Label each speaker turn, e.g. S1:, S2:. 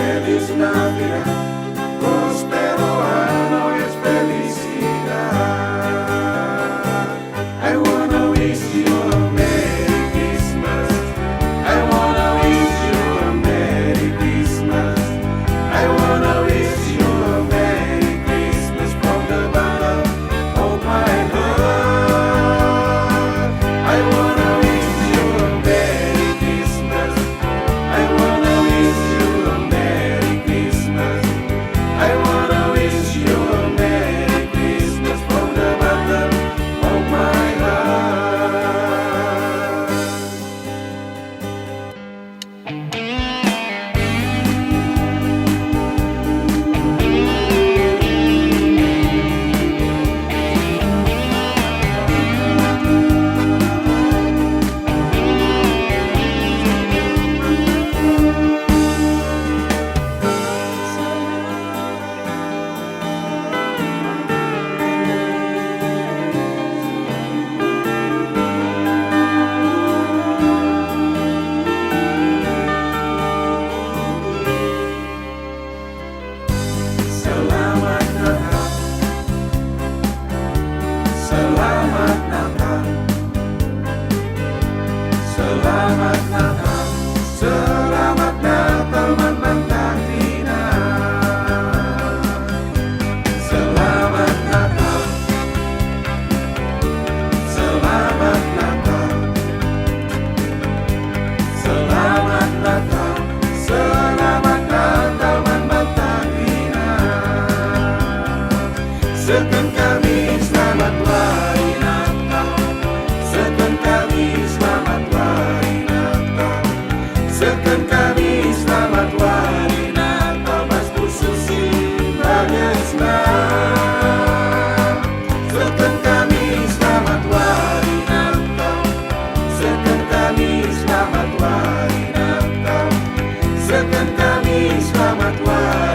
S1: Feliz Navidad, próspero año es felicidad. I wanna wish you a Merry Christmas. I wanna wish you a Merry Christmas. I wanna wish you a Merry Christmas from the bottom of my heart. I wanna wish you a Merry Christmas. I wanna wish you a Merry Christmas. I wanna wish you a Merry Christmas from the bottom of my heart. Selamat Natal, Selamat Natal, Selamat Natal, Selamat Natal Mantan Tina. Selamat Natal, Selamat Natal, Selamat Natal, Selamat Natal Mantan Tina. Sekan kami selamat hari Natal, sekan kami selamat hari Natal, sekan kami selamat hari Natal, mas susi bagesna. Sekan kami selamat hari Natal, sekan kami selamat hari Natal, sekan kami selamat hari